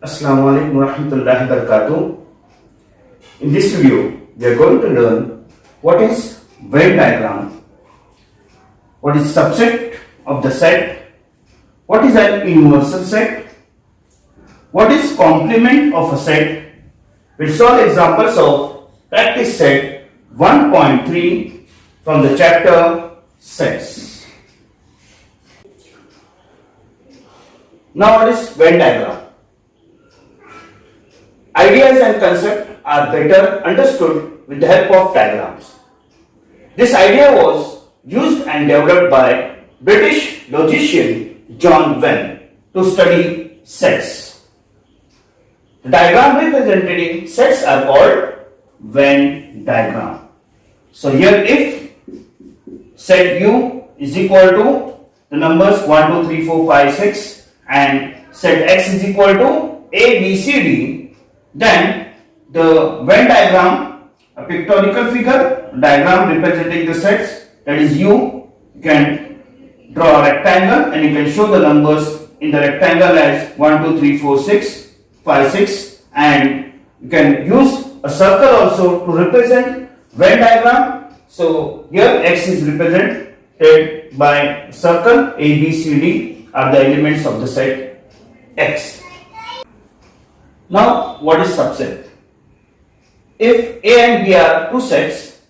Assalamu alaikum warahmatullahi wabarakatuh. In this video, we are going to learn what is Venn diagram, what is subset of the set, what is an universal set, what is complement of a set. We'll solve examples of practice set 1.3 from the chapter sets. Now what is Venn diagram? Ideas and concepts are better understood with the help of diagrams. This idea was used and developed by British logician John Venn to study sets. The diagram representing sets are called Venn diagram. So here if set U is equal to the numbers 1, 2, 3, 4, 5, 6 and set X is equal to A, B, C, D, then the Venn diagram, a pictorial figure, diagram representing the sets, that is U, you can draw a rectangle and you can show the numbers in the rectangle as 1, 2, 3, 4, 6, 5, 6 and you can use a circle also to represent Venn diagram. So here X is represented by a circle, A, B, C, D are the elements of the set X. Now, what is subset? If A and B are two sets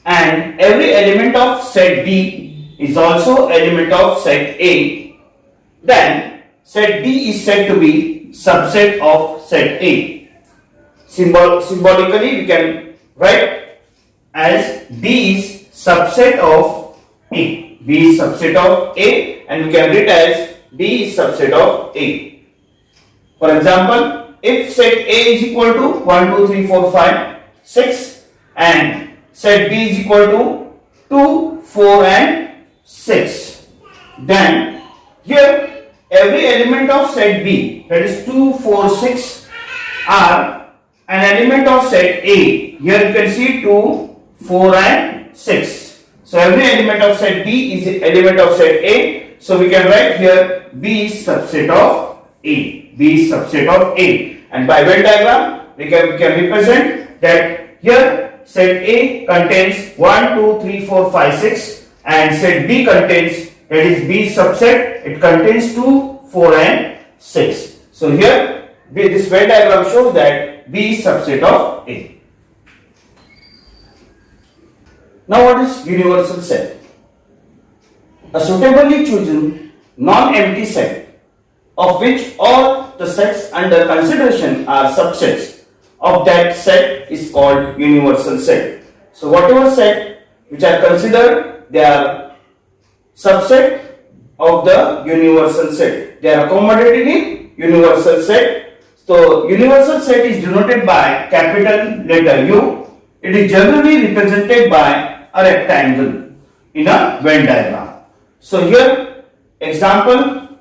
and every element of set B is also element of set A, then set B is said to be subset of set A. Symbolically, we can write as B is subset of A. B is subset of A and we can write as B is subset of A. For example, if set A is equal to 1, 2, 3, 4, 5, 6 and set B is equal to 2, 4 and 6, then here every element of set B, that is 2, 4, 6 are an element of set A. Here you can see 2, 4 and 6. So every element of set B is an element of set A. So we can write here B is subset of A. B is subset of A. And by Venn diagram, we can represent that here set A contains 1, 2, 3, 4, 5, 6 and set B contains, that is B subset, it contains 2, 4 and 6. So here this Venn diagram shows that B is subset of A. Now what is universal set? A suitably chosen non-empty set of which all the sets under consideration are subsets of that set is called universal set. So whatever set which are considered, they are subset of the universal set. They are accommodated in universal set. So universal set is denoted by capital letter U. It is generally represented by a rectangle in a Venn diagram. So here example,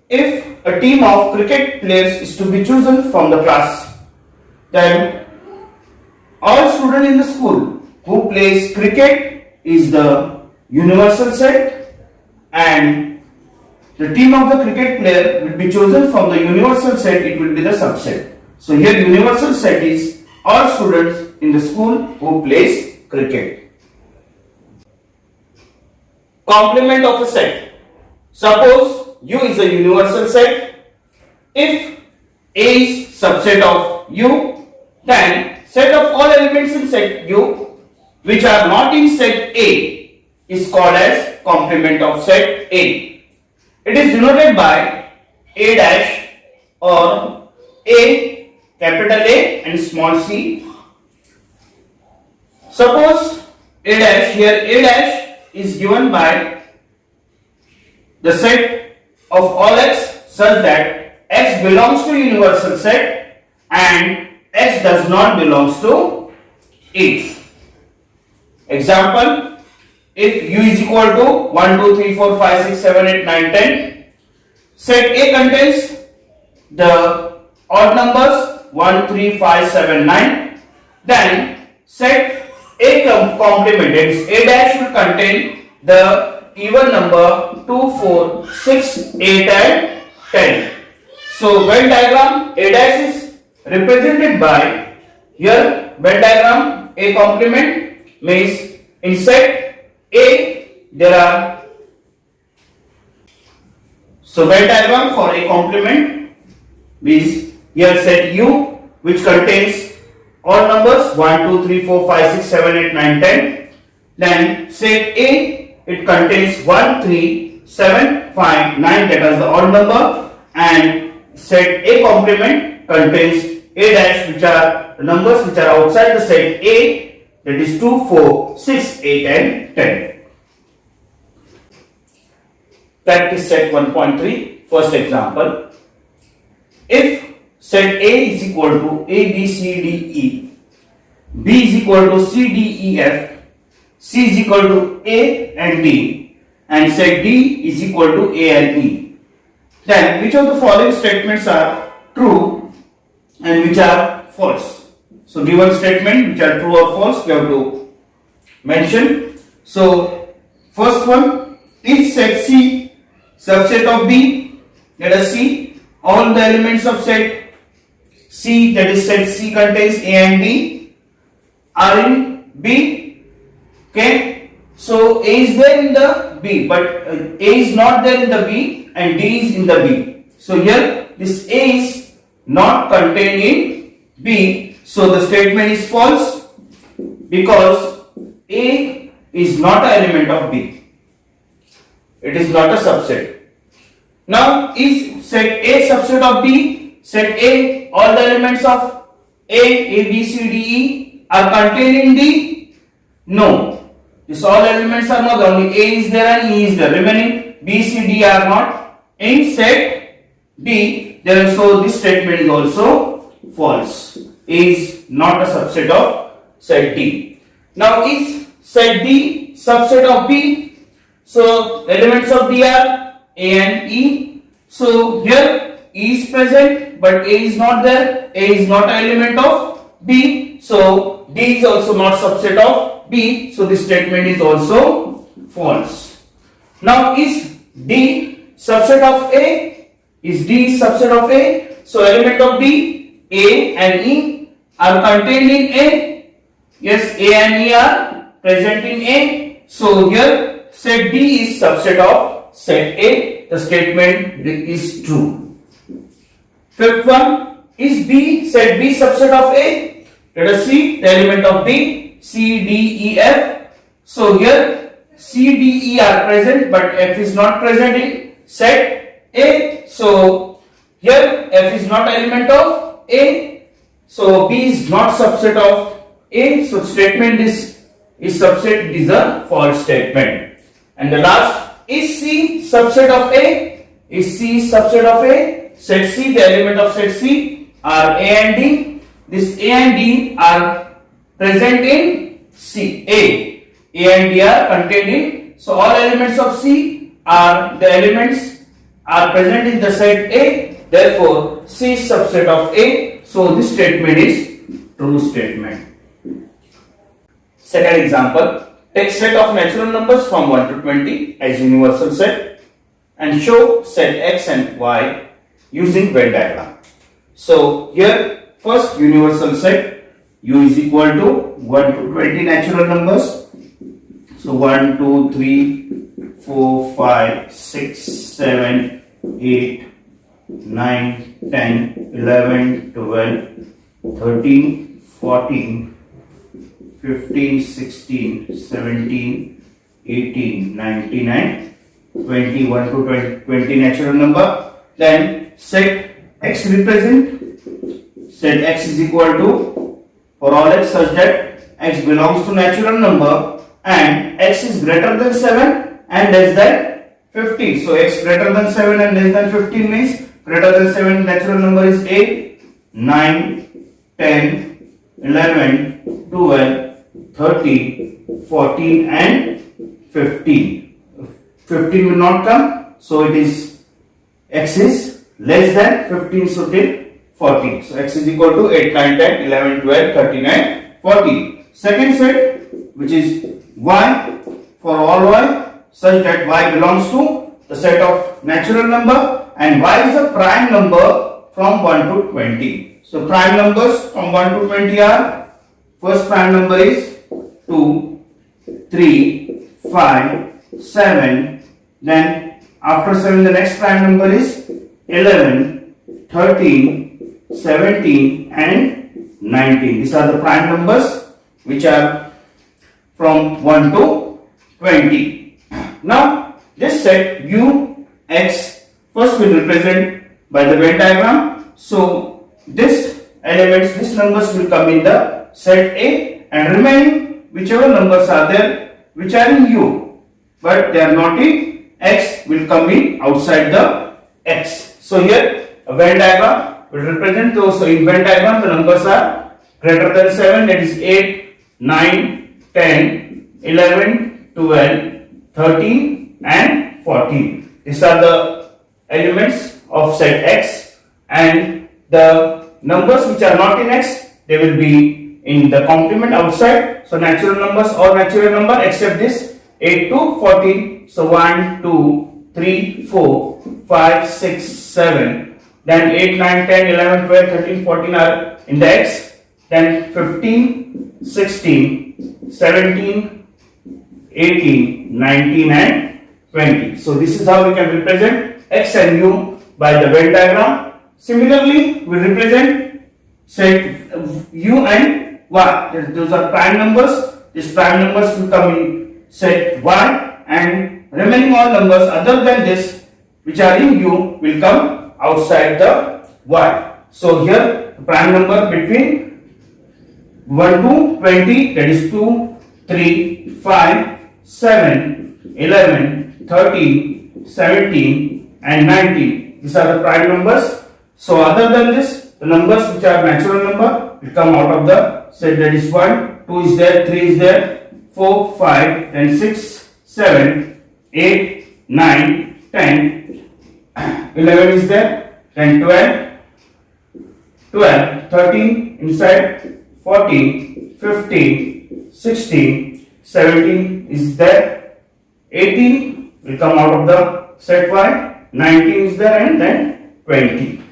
if a team of cricket players is to be chosen from the class, then all students in the school who plays cricket is the universal set and the team of the cricket player will be chosen from the universal set, it will be the subset. So here universal set is all students in the school who plays cricket. Complement of a set. Suppose U is a universal set. If A is subset of U, then set of all elements in set U which are not in set A is called as complement of set A. It is denoted by A dash or A, capital A and small c. Suppose A dash, here A dash is given by the set of all X such that X belongs to universal set and X does not belongs to A. Example, if U is equal to 1, 2, 3, 4, 5, 6, 7, 8, 9, 10, set A contains the odd numbers 1, 3, 5, 7, 9, then set A complement, that is A dash will contain the even number 2, 4, 6, 8 and 10. So Venn diagram A dash is represented by, here Venn diagram A complement means in set A there are, so Venn diagram for A complement means here set U which contains all numbers 1, 2, 3, 4, 5, 6, 7, 8, 9, 10. Then set A, it contains 1, 3, 7, 5, 9, that is the odd number, and set A complement contains A dash which are the numbers which are outside the set A, that is 2, 4, 6, 8 and 10. Practice set 1.3, first example. If set A is equal to A, B, C, D, E, B is equal to C, D, E, F, C is equal to A and D, and set D is equal to A and E, then which of the following statements are true and which are false? So given statement which are true or false we have to mention. So first one, is set C subset of B? Let us see all the elements of set C, that is set C contains A and D, are in B. Okay, so A is there in the B, but A is not there in the B and D is in the B. So here this A is not contained in B, so the statement is false because A is not an element of B. It is not a subset. Now is set A subset of B? Set A, all the elements of A, B, C, D, E are contained in D? No. This all elements are not, only A is there and E is there. Remaining B, C, D are not in set D. So this statement is also false. A is not a subset of set D. Now is set D subset of B? So elements of D are A and E. So here E is present but A is not there. A is not an element of B. So D is also not subset of B. So this statement is also false. Now is D subset of A? Is D subset of A? So element of D, A and E are contained in A. Yes, A and E are present in A. So here set D is subset of set A. The statement is true. Fifth one, is B set B subset of A? Let us see the element of B, C, D, E, F. So here C, D, E are present but F is not present in set A. So here F is not element of A. So B is not subset of A. So statement is subset, it is a false statement. And the last, is C subset of A? Is C subset of A? Set C, the element of set C are A and D. This A and D are present in C. A and D are contained in. So all elements of C are, the elements are present in the set A. Therefore C is subset of A. So this statement is true statement. Second example, take set of natural numbers from 1 to 20 as universal set and show set X and Y using Venn diagram. So here first universal set U is equal to 1 to 20 natural numbers. So 1, 2, 3, 4, 5, 6, 7, 8, 9, 10, 11, 12, 13, 14, 15, 16, 17, 18, 19 and 20. 1 to 20 natural number. Then set X represent, set X is equal to, for all X such that X belongs to natural number and X is greater than 7 and less than 15. So X greater than 7 and less than 15 means greater than 7 natural number is 8, 9, 10, 11, 12, 13, 14 and 15. 15 will not come, so it is X is less than 15, so till 14. So X is equal to 8, 9, 10, 11, 12, 13 and 14. Second set, which is Y, for all Y such that Y belongs to the set of natural number and Y is a prime number from 1 to 20. So prime numbers from 1 to 20 are, first prime number is 2, 3, 5, 7. Then after 7 the next prime number is 11, 13, 17 and 19. These are the prime numbers which are from 1 to 20. Now this set U, X first will represent by the Venn diagram. So this elements, these numbers will come in the set A, and remaining whichever numbers are there which are in U but they are not in X will come in outside the X. So here a Venn diagram will represent those. So in Venn diagram the numbers are greater than 7, that is 8, 9, 10, 11, 12, 13 and 14. These are the elements of set X, and the numbers which are not in X, they will be in the complement outside. So natural numbers or natural number except this 8 to 14. So 1, 2, 3, 4, 5, 6, 7. Then 8, 9, 10, 11, 12, 13, 14 are in the X. Then 15, 16, 17, 18, 19 and 20. So this is how we can represent X and U by the Venn diagram. Similarly, we represent set U and Y. Those are prime numbers. These prime numbers will come in set Y, and remaining all numbers other than this which are in U will come outside the Y. So here the prime number between 1 to 20, that is 2, 3, 5, 7, 11, 13, 17 and 19. These are the prime numbers. So other than this, the numbers which are natural number will come out of the set, that is 1, 2 is there, 3 is there, 4, 5, then 6, 7, 8, 9, 10, 11 is there, then 12, 13 inside, 14, 15, 16, 17 is there, 18 will come out of the set Y, 19 is there, and then 20.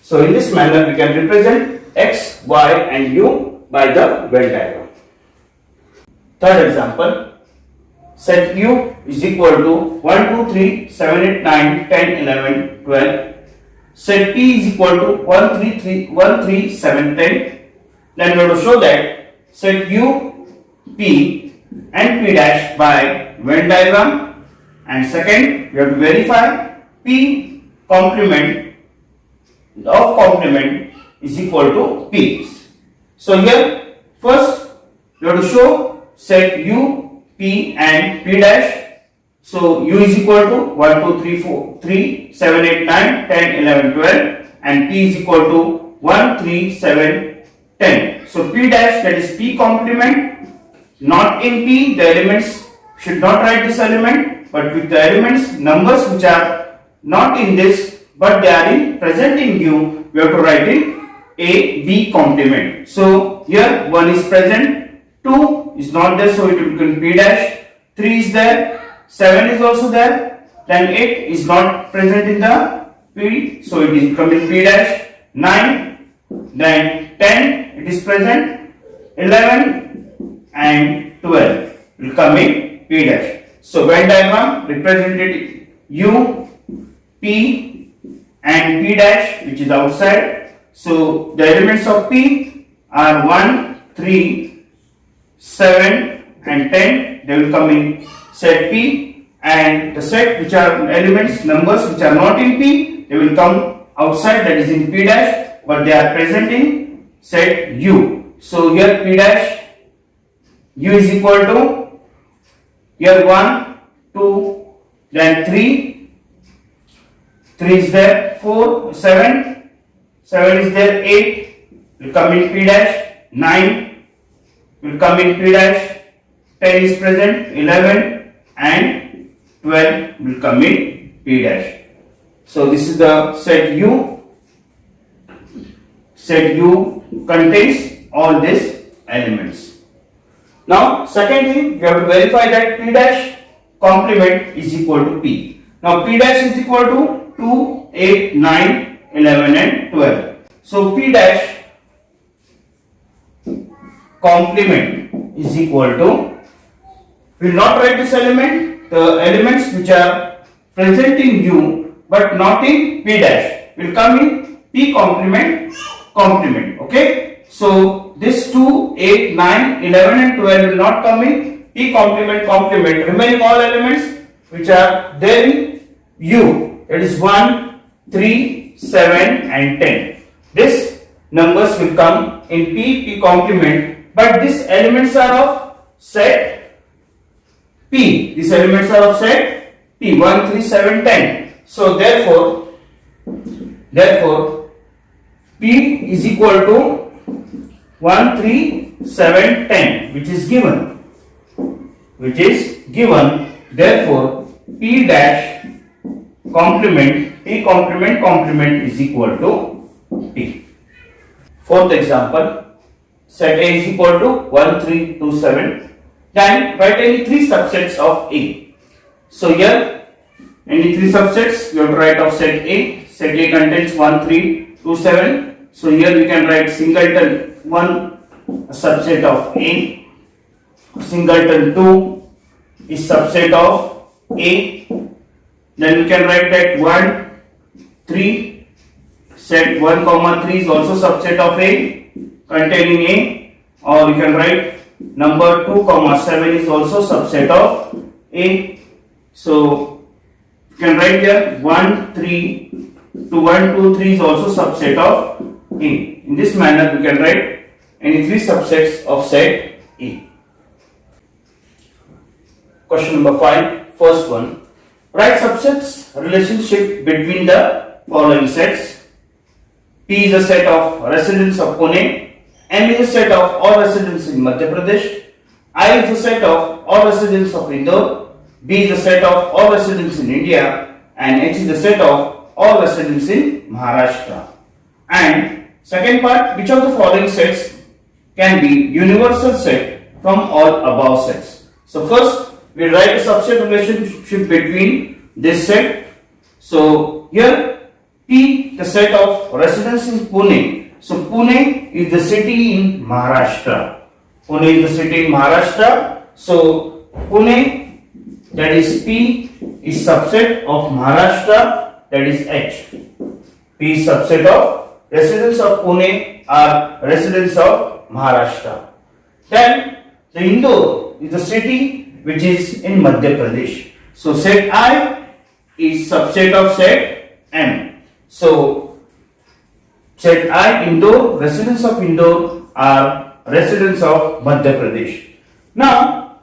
So in this manner we can represent X, Y and U by the Venn diagram. Third example, set U is equal to 1, 2, 3, 7, 8, 9, 10, 11, 12. Set P is equal to 1, 3, 7, 10. Then we have to show that set U, P and P dash by Venn diagram. And second, we have to verify P complement of complement is equal to P. So here first we have to show set U, P and P dash. So U is equal to 1, 2, 3, 4, 3, 7, 8, 9, 10, 11, 12 and P is equal to 1, 3, 7, 10. So P dash, that is P complement, not in P, the elements should not write this element, but with the elements numbers which are not in this but they are in present in U, we have to write in A, B complement. So here 1 is present, 2 is not there, so it will become P dash, 3 is there, 7 is also there, then 8 is not present in the P, so it is becoming P dash, 9, then 10 it is present, 11 and 12 will come in P dash. So Venn diagram represented U, P and P dash which is outside. So the elements of P are 1, 3, 7 and 10. They will come in set P, and the set which are elements numbers which are not in P, they will come outside, that is in P dash, but they are present in set U. So here P dash U is equal to here 1, 2, then 3 is there, 4, 7 is there, 8 will come in P dash, 9 will come in P dash, 10 is present, 11 and 12 will come in P dash. So this is the set U. Set U contains all these elements. Now second thing, we have to verify that P dash complement is equal to P. Now P dash is equal to 2, 8, 9, 11 and 12. So P dash complement is equal to, we will not write this element, the elements which are present in U but not in P dash will come in P complement complement. Okay, so this 2, 8, 9, 11 and 12 will not come in P complement complement. Remaining all elements which are there in U, that is 1, 3, 7 and 10. This numbers will come in P complement, but these elements are of set P. These elements are of set P, 1, 3, 7, 10. So therefore P is equal to 1, 3, 7, 10, which is given. Therefore P dash complement is equal to P. Fourth example, set A is equal to 1, 3, 2, 7. Then write any three subsets of A. So here any three subsets you have to write of set A. Set A contains 1, 3, 2, 7. So here we can write singleton 1 subset of A, singleton 2 is subset of A. Then we can write that 1, 3, set 1 comma 3 is also subset of A containing A, or you can write number 2 comma 7 is also subset of A. So you can write here 1, 3 to 1, 2, 3 is also subset of A. In this manner we can write any three subsets of set A. Question number 5, first one. Write subsets relationship between the following sets. P is a set of residents of Pune, M is a set of all residents in Madhya Pradesh, I is a set of all residents of Indore, B is a set of all residents in India, and H is a set of all residents in Maharashtra. And second part, which of the following sets can be universal set from all above sets? So first we write a subset relationship between this set. So here P, the set of residents in Pune. So Pune is the city in Maharashtra. Pune is the city in Maharashtra. So Pune, that is P, is subset of Maharashtra, that is H. P is subset of residents of Pune are residents of Maharashtra. Then the Indore is the city which is in Madhya Pradesh. So set I is subset of set M. So set I, Indore, residents of Indore are residents of Madhya Pradesh. Now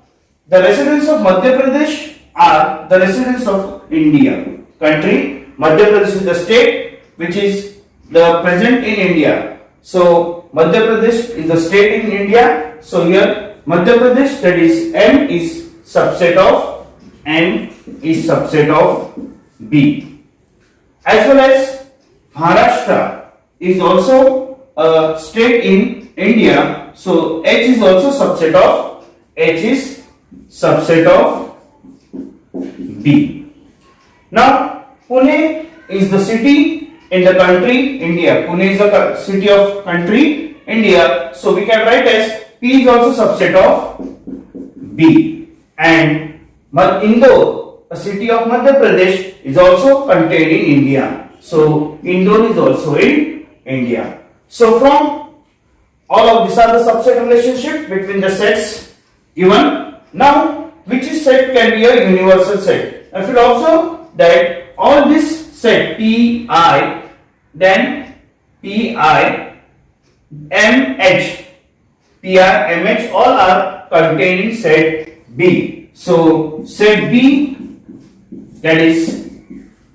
the residents of Madhya Pradesh are the residents of India. Country, Madhya Pradesh is the state which is the present in India. So Madhya Pradesh is the state in India. So here Madhya Pradesh, that is M, is subset of B. As well as Maharashtra is also a state in India. So H is also subset of B. Now Pune is the city in the country India. Pune is the city of country India. So we can write as P is also subset of B. And Indore, a city of Madhya Pradesh, is also contained in India. So Indore is also in India. So from all of these are the subset relationship between the sets given. Now which set can be a universal set? I will observe that all this set Pi, then Pi, MH, Pi, MH all are contained in set B. So set B, that is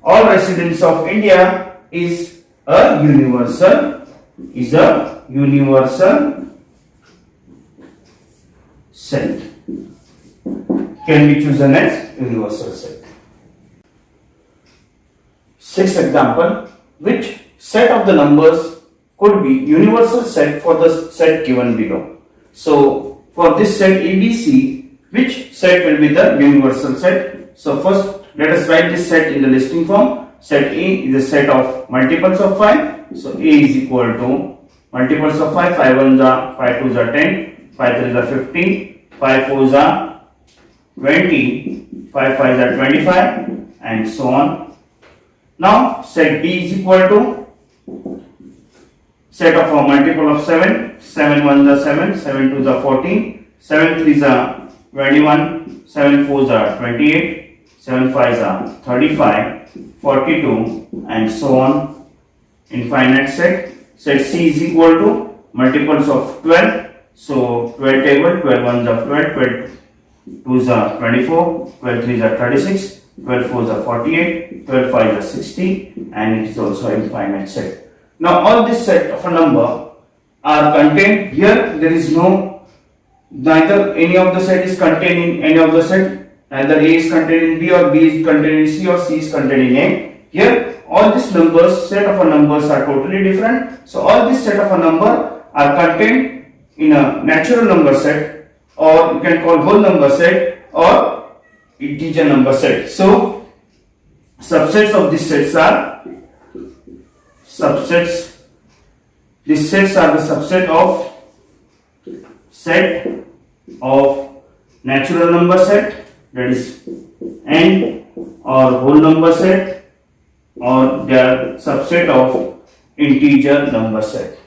all residents of India, is a universal set. Can be chosen as universal set. Sixth example, which set of the numbers could be universal set for the set given below? So for this set ABC, which set will be the universal set? So first let us write this set in the listing form. set A is a set of multiples of 5. So A is equal to multiples of 5. 5 1s are 5 2s are 10, 5 3s are 15, 5 4s are 20, 5 5s are 25, and so on. Now set B is equal to set of a multiple of 7. 7 1s are 7, 7 2s are 14, 7 3s are 21, 7 4s are 28, 7 5s are 35, 42, and so on. Infinite set. Set C is equal to multiples of 12. So 12 table, 12 1s are 12, 12 2s are 24, 12 3s are 36, 12 4s are 48, 12 5s are 60, and it is also an infinite set. Now all this set of a number are contained here. There is neither any of the set is contained in any of the set. Neither A is contained in B, or B is contained in C, or C is contained in A. Here all these numbers, set of a numbers are totally different. So all this set of a number are contained in a natural number set, or you can call whole number set or integer number set. So subsets of these sets are subsets. These sets are the subset of set of natural number set, that is n, or whole number set, or they are subset of integer number set.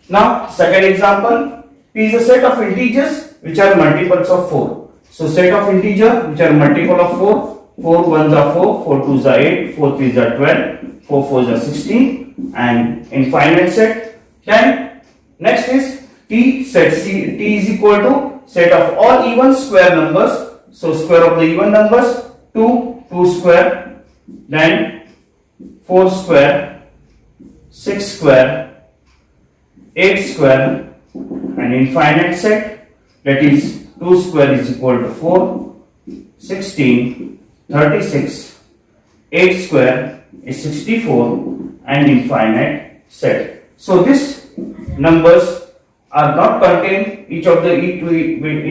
Now second example, P is a set of integers which are multiples of 4. So set of integer which are multiple of 4. 4 1s are 4, 4 2s are 8, 4 3s are 12, 4 4s are 16, and infinite set. Then next is T. Set C. T is equal to set of all even square numbers. So square of the even numbers, 2, 2 square, then 4 square, 6 square, 8 square, and infinite set, that is 2 square is equal to 4, 16, 36, 8 square is 64, and infinite set. So these numbers are not contained in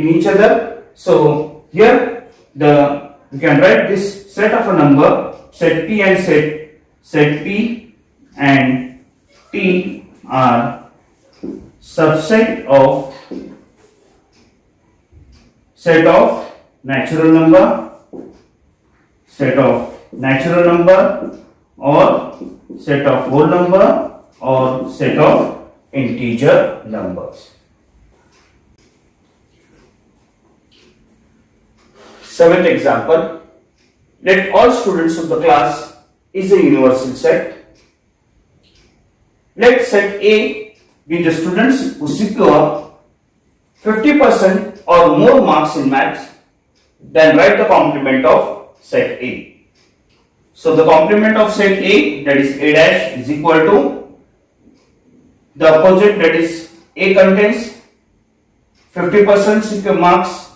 each other. So here we can write this set of a number, set P and set P and T are subset of set of natural number, or set of whole number, or set of integer numbers. Seventh example, let all students of the class is a universal set. Let set A be the students who secure 50% or more marks in maths. Then write the complement of set A. So the complement of set A, that is A dash, is equal to the opposite, that is A contains 50% secure marks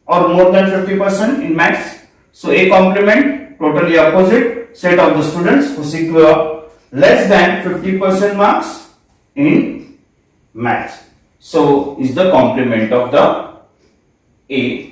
or more than 50% in maths. So A complement, totally opposite, set of the students who secure less than 50% marks in maths. So is the complement of the A